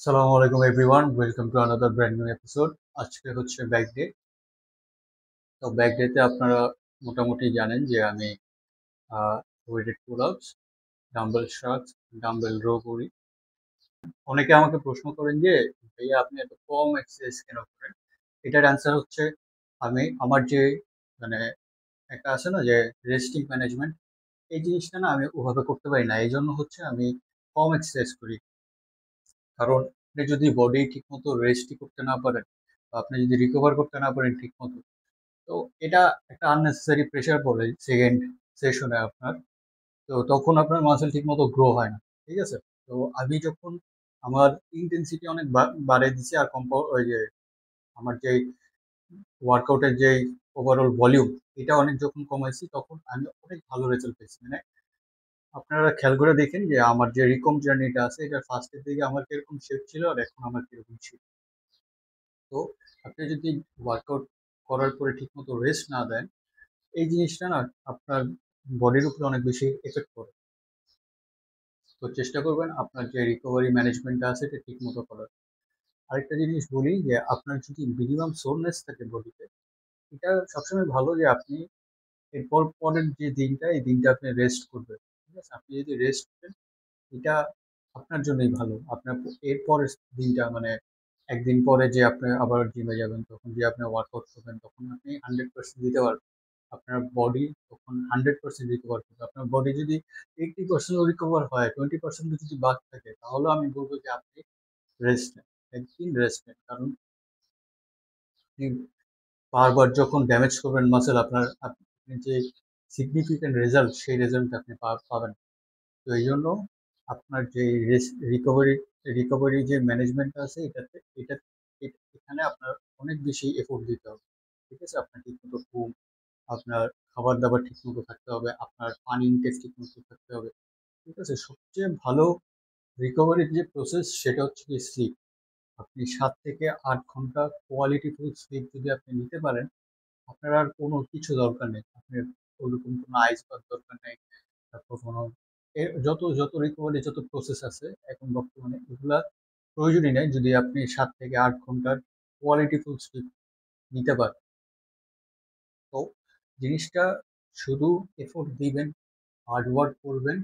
সালামু আলাইকুম everyone, welcome to another brand new episode. আজকে হচ্ছে ব্যাক ডে। তো ব্যাক ডেতে আপনারা মোটামুটি জানেন যে আমি ওয়েটেড পুল আপস, ডাম্বেল শার্টস, ডাম্বেল রো করি। অনেকে আমাকে প্রশ্ন করেন যে ভাইয়া আপনি এত কম এক্সারসাইজ কেন করেন। এটার অ্যান্সার হচ্ছে আমি আমার যে মানে একটা আছে না যে রেস্টিং ম্যানেজমেন্ট, এই জিনিসটা না আমি ওভাবে করতে পারি না। এই জন্য হচ্ছে আমি কম এক্সারসাইজ করি। কারণ আপনি যদি বডি ঠিকমতো রেস্টই করতে না পারেন বা আপনি যদি রিকভার করতে না পারেন ঠিকমতো, তো এটা একটা আননেসেসারি প্রেশার পড়ে সেকেন্ড সেশনে আপনার। তো তখন আপনার মাসেল ঠিকমতো গ্রো হয় না। ঠিক আছে? তো আমি যখন আমার ইন্টেন্সিটি অনেক বাড়িয়ে দিছি আর ওই যে আমার যে ওয়ার্কআউটের যে ওভারঅল ভলিউম, এটা অনেক যখন কমাইছি তখন আমি অনেক ভালো রেজাল্ট পেয়েছি। মানে আপনারা খেয়াল করে দেখেন যে আমার যে রিকম জার্নিটা আছে, এটা ফার্স্টের দিকে আমার কিরকম শেপ ছিল আর এখন আমার কিরকম ছিল। তো আপনি যদি ওয়ার্কআউট করার পরে ঠিকমতো রেস্ট না দেন, এই জিনিসটা না আপনার বডির উপরে অনেক বেশি এফেক্ট করে। তো চেষ্টা করবেন আপনার যে রিকভারি ম্যানেজমেন্টটা আছে এটা ঠিক মতো করার। আরেকটা জিনিস বলি যে আপনার যদি মিনিমাম সোরনেস থাকে বডিতে, এটা সবসময় ভালো যে আপনি এরপর পরের যে দিনটা, এই দিনটা আপনি রেস্ট করবেন। ঠিক আছে? আপনি যদি রেস্ট করেন, এটা আপনার জন্যই ভালো। আপনার এরপরের দিনটা মানে একদিন পরে যে আপনি আবার জিমে যাবেন, তখন যে আপনি ওয়ার্কআউট করবেন, তখন আপনি 100% দিতে পারবেন। আপনার বডি তখন 100% রিকভার করবে। আপনার বডি যদি 80% রিকভার হয়, 20% যদি বাদ থাকে, তাহলে আমি বলবো যে আপনি রেস্ট নেন, একদিন রেস্ট নেন। কারণ আপনি বারবার যখন ড্যামেজ করবেন মাসেল, আপনি যে সিগনিফিক্যান্ট রেজাল্ট, সেই রেজাল্ট আপনি পাবেন। তো এই জন্য আপনার যে রিকভারি রিকভারি যে ম্যানেজমেন্ট আছে, এখানে আপনার অনেক বেশি এফোর্ট দিতে হবে। ঠিক আছে? আপনার ঠিকমতো ঘুম, আপনার খাবার দাবার ঠিকমতো থাকতে হবে, আপনার পানি ইনটেক ঠিকমতো থাকতে হবে। ঠিক আছে? সবচেয়ে ভালো রিকভারির যে প্রসেস, সেটা হচ্ছে কি স্লিপ। আপনি 7 থেকে 8 ঘন্টা কোয়ালিটিফুল স্লিপ যদি আপনি নিতে পারেন, আপনার আর কোনো কিছু দরকার নেই। আপনার ওরকম কোনো আইস বাথ দরকার নেই। তারপর কোনো যত যত রিকভারি যত প্রসেস আছে এখন বর্তমানে, এগুলা প্রয়োজনই নেই যদি আপনি 7 থেকে 8 ঘন্টার কোয়ালিটিফুল স্লিপ নিতে পারেন। তো জিনিসটা শুধু এফোর্ট দিবেন, হার্ড ওয়ার্ক করবেন,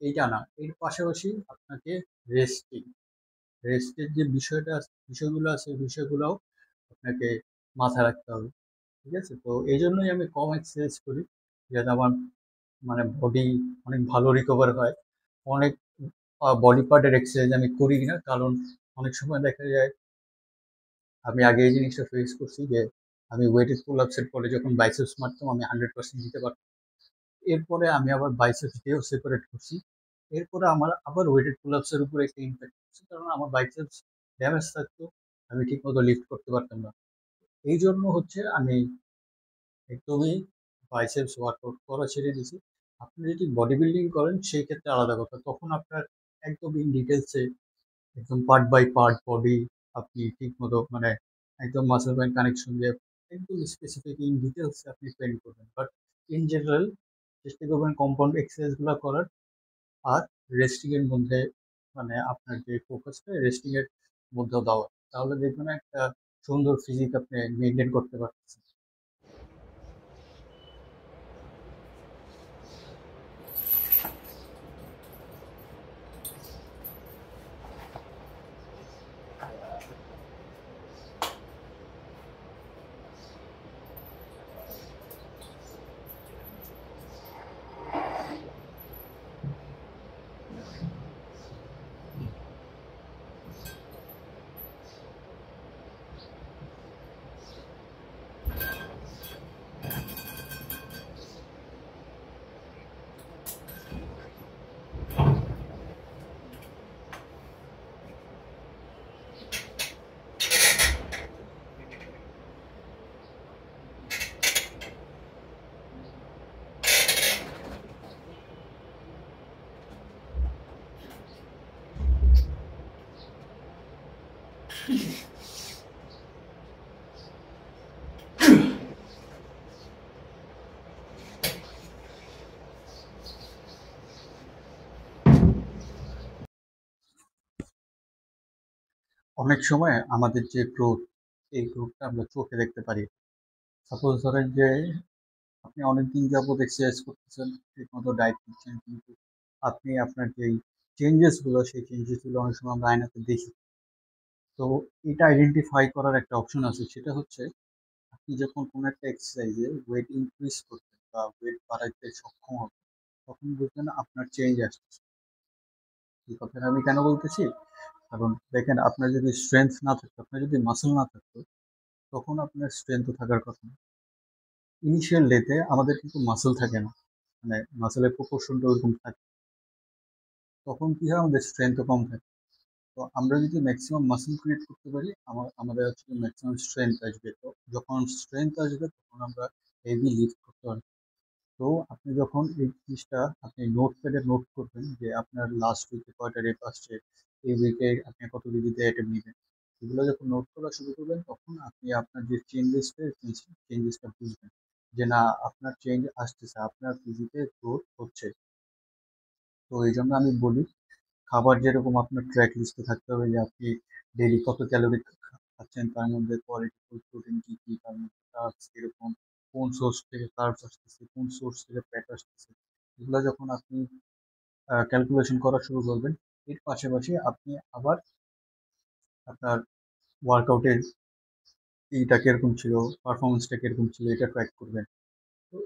এইটা না। এর পাশাপাশি আপনাকে রেস্টিং রেস্টের যে বিষয়গুলো আছে, বিষয়গুলোও আপনাকে মাথায় রাখতে হবে। ঠিক আছে? তো এই জন্যই আমি কম এক্সারসাইজ করি, যাতে আমার মানে বডি অনেক ভালো রিকভার হয়। অনেক বডি পার্টের এক্সারসাইজ আমি করি না, কারণ অনেক সময় দেখা যায় আমি আগে এই জিনিসটা ফেস করছি যে আমি ওয়েটেড পুল আপসের পরে যখন বাইসেপস মারতাম, আমি 100% দিতে পারতাম। এরপরে আমি আবার বাইসেপস দিয়েও সেপারেট করছি। এরপরে আমার আবার ওয়েটেড পুল আপস এর উপরে একটা ইম্প্যাক্ট করছে, কারণ আমার বাইসেপস ড্যামেজ থাকতো, আমি ঠিক মতো লিফট করতে পারতাম না। এই জন্য হচ্ছে আমি একদমই বাইসেপস ওয়ার্কআউট করা ছেড়ে দিয়েছি। আপনি যদি বডি বিল্ডিং করেন সেই ক্ষেত্রে আলাদা কথা, তখন আপনার একদম ইন ডিটেলসে, একদম পার্ট বাই পার্ট বডি আপনি ঠিক মতো মানে একদম মাসেল ব্যান্ড কানেকশন দিয়ে একদম স্পেসিফিক ইন ডিটেলস আপনি ট্রেন করবেন। বাট ইন জেনারেল চেষ্টা করবেন কম্পাউন্ড এক্সারসাইজ গুলো করার, আর রেস্টিং এর মধ্যে মানে আপনার যে ফোকাসটা রেস্টিং এর মধ্যে দেওয়া, তাহলে দেখবেন একটা সুন্দর ফিজিক আপনি মেনটেন করতে পারতেছেন। অনেক সময় আমাদের যে গ্রোথ, এই গ্রোথটা আমরা চোখে দেখতে পারি। সাপোজ ধরেন যে আপনি অনেকদিন যাবত এক্সারসাইজ করতেছেন, ঠিকমতো ডায়েট নিচ্ছেন, কিন্তু আপনি আপনার যেই চেঞ্জেস গুলো, সেই চেঞ্জেস গুলো অনেক সময় আমরা আয়নাতে দেখি। তো এটা আইডেন্টিফাই করার একটা অপশন আছে, সেটা হচ্ছে আপনি যখন কোনো একটা এক্সারসাইজে ওয়েট ইনক্রিজ করতে বা ওয়েট বাড়াইতে সক্ষম হবেন, তখন বুঝবেন আপনার চেঞ্জ আসতেছে। এই কথাটা আমি কেন বলতেছি? কারণ দেখেন, আপনার যদি স্ট্রেংথ না থাকতো, আপনার যদি মাসল না থাকতো, তখন আপনার স্ট্রেংথও থাকার কথা না। ইনিশিয়াল ডেতে আমাদের কিন্তু মাসল থাকে না, মানে মাসলের প্রপোর্শনটা ওরকম থাকে। তখন কি হয়, আমাদের স্ট্রেংথও কম থাকে। তো আমরা যদি ম্যাক্সিমাম মাসল ক্রিয়েট করতে পারি, আমাদের হচ্ছে ম্যাক্সিমাম স্ট্রেংথ আসবে। তো যখন স্ট্রেংথ আসবে, তখন আমরা হেভি লিফট করতে পারবো। তো আপনি যখন এই জিনিসটা আপনি নোট প্যাডে নোট করবেন যে আপনার লাস্ট উইকে কয়টা রেপ আসছে, এই উইকে আপনি কত কেজিতে অ্যাটেম্প নেবেন, এগুলো যখন নোট করা শুরু করবেন, তখন আপনি আপনার যে চেঞ্জেসটা বুঝবেন যে না, আপনার চেঞ্জ আসতেছে, আপনার ফিজিকে গ্রোথ হচ্ছে। তো এই জন্য আমি বলি, খাবার যেরকম আপনার ট্র্যাক লিস্টে থাকতে হবে যে আপনি ডেইলি কত ক্যালোরি খাচ্ছেন, তার মধ্যে কোয়ালিটি প্রোটিন কি কি, তার মধ্যে কার্বস কিরকম, কোন সোর্স থেকে কার্বস আসতেছে, কোন সোর্স থেকে ফ্যাট আসতেছে, এগুলো যখন আপনি ক্যালকুলেশন করা শুরু করবেন, এর পাশাপাশি আপনি আবার আপনার ওয়ার্কআউটের এইটা কিরকম ছিল, পারফরমেন্সটা কিরকম ছিল, এটা ট্র্যাক করবেন। তো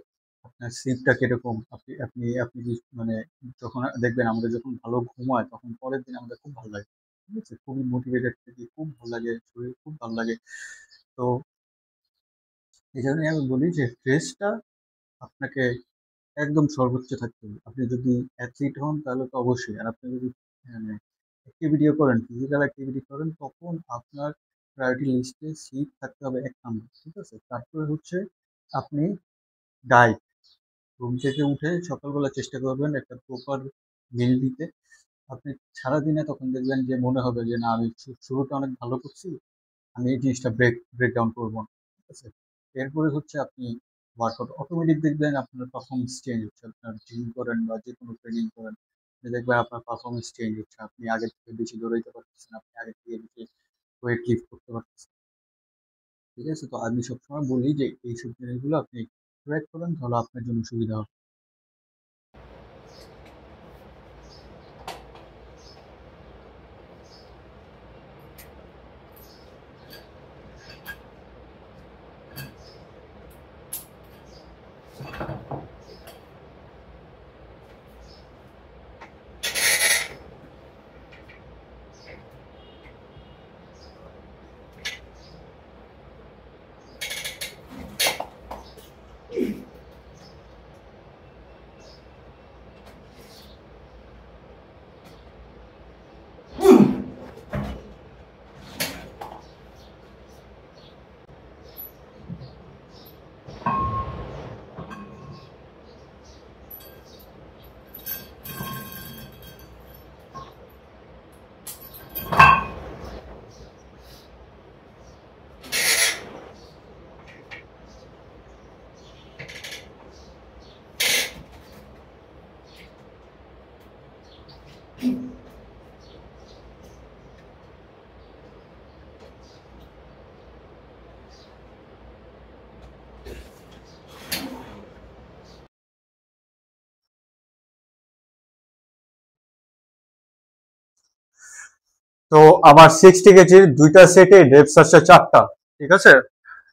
আপনার স্লিপটা কিরকম, আপনি আপনি আপনি মানে যখন দেখবেন আমাদের যখন ভালো ঘুম হয়, তখন পরের দিন আমাদের খুব ভালো লাগে। ঠিক আছে, খুবই মোটিভেটেড থাকি, খুব ভালো লাগে, শরীর খুব ভালো লাগে। তো এই জন্যই আমি বলি যে স্ট্রেসটা আপনাকে একদম সর্বোচ্চ থাকতে হবে। আপনি যদি অ্যাথলিট হন তাহলে তো অবশ্যই, আর আপনি যদি মানে অ্যাক্টিভিটিও করেন, ফিজিক্যাল অ্যাক্টিভিটি করেন, তখন আপনার প্রায়োরিটি লিস্টে স্লিপ থাকতে হবে 1 নম্বর। ঠিক আছে, তারপরে হচ্ছে আপনি ডায়েট, ঘুম থেকে উঠে সকালবেলা চেষ্টা করবেন একটা প্রপার মিল দিতে। আপনি সারাদিনে তখন দেখবেন যে মনে হবে যে না, আমি শুরুটা অনেক ভালো করছি, আমি এই জিনিসটা ব্রেক ডাউন করবো না। ঠিক আছে, এরপরে হচ্ছে আপনি ওয়ার্কআউট অটোমেটিক দেখবেন আপনার পারফরমেন্স চেঞ্জ হচ্ছে। আপনার জিম করেন বা যে কোনো ট্রেনিং করেন, আপনি দেখবেন আপনার পারফরমেন্স চেঞ্জ হচ্ছে, আপনি আগের থেকে বেশি দৌড়াইতে পারতেছেন, আপনি আগের থেকে বেশি ওয়েট লিফট করতে পারতেছেন। ঠিক আছে, তো আমি সবসময় বলি যে এইসব জিনিসগুলো আপনি ট্র্যাক করেন, তাহলে আপনার জন্য সুবিধা হবে। তো আমার 60 কেজির দুইটা সেটে ডেপস আসছে 4টা। ঠিক আছে,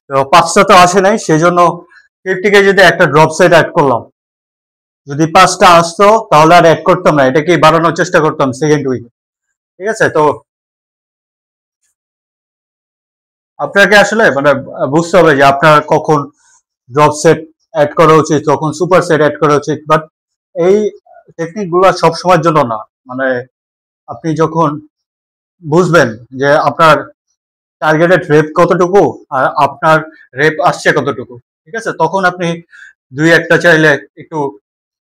তো 5টা তো আসে নাই, সেজন্য 50 কেজিতে একটা ড্রপ সেট অ্যাড করলাম। যদি 5টা আসতো তাহলে আর অ্যাড করতাম না, এটাকে বাড়ানোর চেষ্টা করতাম সেকেন্ড উইকে। ঠিক আছে, তো আপনাকে আসলে মানে বুঝতে হবে যে আপনার কখন ড্রপ সেট অ্যাড করা উচিত, কখন সুপার সেট অ্যাড করা উচিত। বাট এই টেকনিক গুলো সব সময়ের জন্য না। মানে আপনি যখন বুঝবেন যে আপনার টার্গেটেড রেপ কতটুকু আর আপনার রেপ আসছে কতটুকু, ঠিক আছে, তখন আপনি দুই একটা চাইলে একটু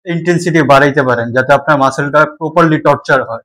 ইন্টেন্সিটি বাড়াইতে পারেন, যাতে আপনার মাসেলটা প্রপারলি টর্চার হয়।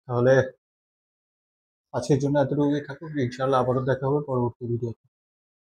তাহলে আজকের জন্য এতটুকুই থাকুক, ইনশাল্লাহ আবারও দেখা হবে পরবর্তী ভিডিও।